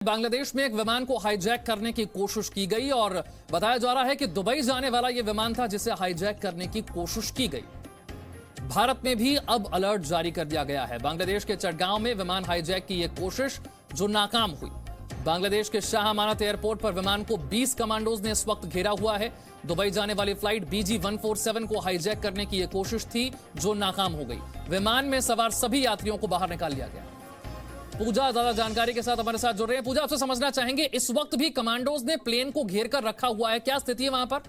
बांग्लादेश में एक विमान को हाईजैक करने की कोशिश की गई और बताया जा रहा है कि दुबई जाने वाला यह विमान था जिसे हाईजैक करने की कोशिश की गई। भारत में भी अब अलर्ट जारी कर दिया गया है। बांग्लादेश के चटगांव में विमान हाईजैक की यह कोशिश जो नाकाम हुई। बांग्लादेश के शाह अमानत एयरपोर्ट पर विमान को 20 कमांडोज ने इस वक्त घेरा हुआ है। दुबई जाने वाली फ्लाइट BG-147 को हाईजैक करने की यह कोशिश थी जो नाकाम हो गई। विमान में सवार सभी यात्रियों को बाहर निकाल लिया गया। पूजा ज्यादा जानकारी के साथ हमारे साथ जुड़ रहे हैं। पूजा, आपसे समझना चाहेंगे, इस वक्त भी कमांडोज ने प्लेन को घेर कर रखा हुआ है, क्या स्थिति है वहां पर?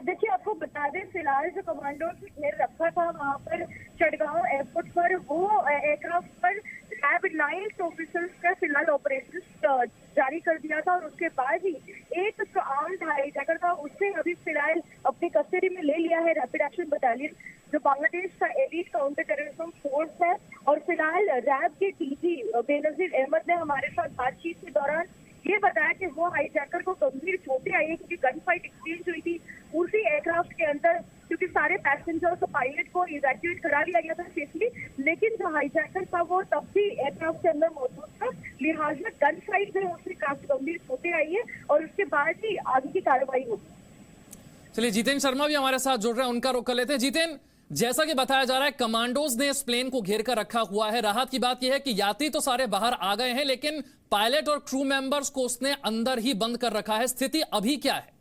देखिए, आपको बता दें, फिलहाल जो कमांडोज ने घेर रखा था वहां पर चटगांव एयरपोर्ट पर, वो एयरक्राफ्ट पर लैब 9 ऑफिसर्स का फिलहाल ऑपरेशन जारी कर दिया था और उसके बाद ही एक जो आर्म्ड हाईजैकर था उसे अभी फिलहाल अपनी कस्टडी में ले लिया है रैपिड एक्शन बटालियन, जो बांग्लादेश का एलीट काउंटर टेररिज्म फोर्स है। और फिलहाल रैब के डीजी बेनजीर अहमद ने हमारे साथ बातचीत के दौरान ये बताया कि वो हाईजैकर को गंभीर चोटें आई है क्योंकि गन फाइट एक्सचेंज हुई थी उसी एयरक्राफ्ट के अंदर, क्योंकि सारे पैसेंजर्स और पायलट को इवैक्यूएट करा लिया गया था सेफली, लेकिन जो हाईजैकर था वो तब भी एयरक्राफ्ट के अंदर मौजूद था, लिहाजा गन फाइट में उससे काफी गंभीर चोटें आई है और उसके बाद ही आगे की कार्रवाई होगी। चलिए, जितेंद्र शर्मा भी हमारे साथ जुड़ रहे हैं, उनका रुख कर लेते हैं। जितेंद्र, जैसा कि बताया जा रहा है कमांडोज ने इस प्लेन को घेर कर रखा हुआ है। राहत की बात यह है कि यात्री तो सारे बाहर आ गए हैं, लेकिन पायलट और क्रू मेंबर्स को उसने अंदर ही बंद कर रखा है। स्थिति अभी क्या है?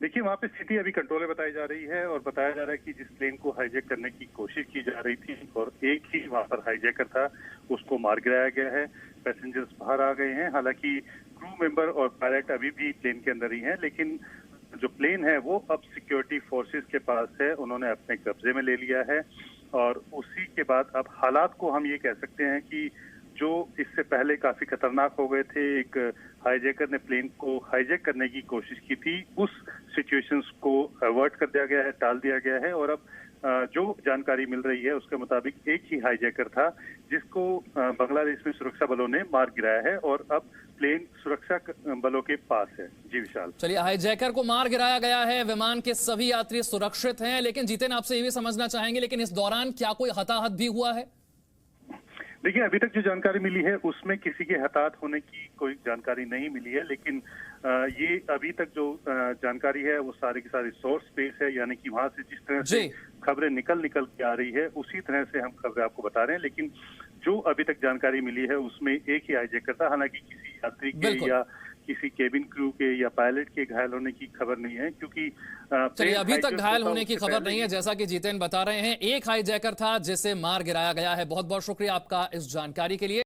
देखिए, वहाँ पे स्थिति अभी कंट्रोल में बताई जा रही है और बताया जा रहा है कि जिस प्लेन को हाईजैक करने की कोशिश की जा रही थी और एक ही वहाँ पर हाईजैकर था, उसको मार गिराया गया है। पैसेंजर्स बाहर आ गए हैं। हालांकि क्रू मेंबर और पायलट अभी भी प्लेन के अंदर ही हैं, लेकिन जो प्लेन है वो अब सिक्योरिटी फोर्सेस के पास है, उन्होंने अपने कब्जे में ले लिया है। और उसी के बाद अब हालात को हम ये कह सकते हैं कि जो इससे पहले काफी खतरनाक हो गए थे, एक हाईजैकर ने प्लेन को हाईजैक करने की कोशिश की थी, उस सिचुएशंस को अवॉइड कर दिया गया है, टाल दिया गया है। और अब जो जानकारी मिल रही है उसके मुताबिक एक ही हाईजैकर था जिसको बांग्लादेश में सुरक्षा बलों ने मार गिराया है और अब प्लेन सुरक्षा बलों के पास है। जी विशाल। चलिए, हाईजैकर को मार गिराया गया है, विमान के सभी यात्री सुरक्षित हैं, लेकिन जितेंद्र आपसे ये भी समझना चाहेंगे, लेकिन इस दौरान क्या कोई हताहत भी हुआ है? देखिए, अभी तक जो जानकारी मिली है उसमें किसी के हताहत होने की कोई जानकारी नहीं मिली है, लेकिन ये अभी तक जो जानकारी है वो सारी की सारी सोर्स बेस है, यानी कि वहां से जिस तरह से खबरें निकल के आ रही है उसी तरह से हम खबरें आपको बता रहे हैं। लेकिन जो अभी तक जानकारी मिली है उसमें एक ही हाईजैकर था। हालांकि किसी यात्री के या किसी केबिन क्रू के या पायलट के घायल होने की खबर नहीं है, क्योंकि चलिए, अभी तक घायल होने की खबर नहीं है, जैसा कि जितेंद्र बता रहे हैं। एक हाईजैकर था जिसे मार गिराया गया है। बहुत बहुत शुक्रिया आपका इस जानकारी के लिए।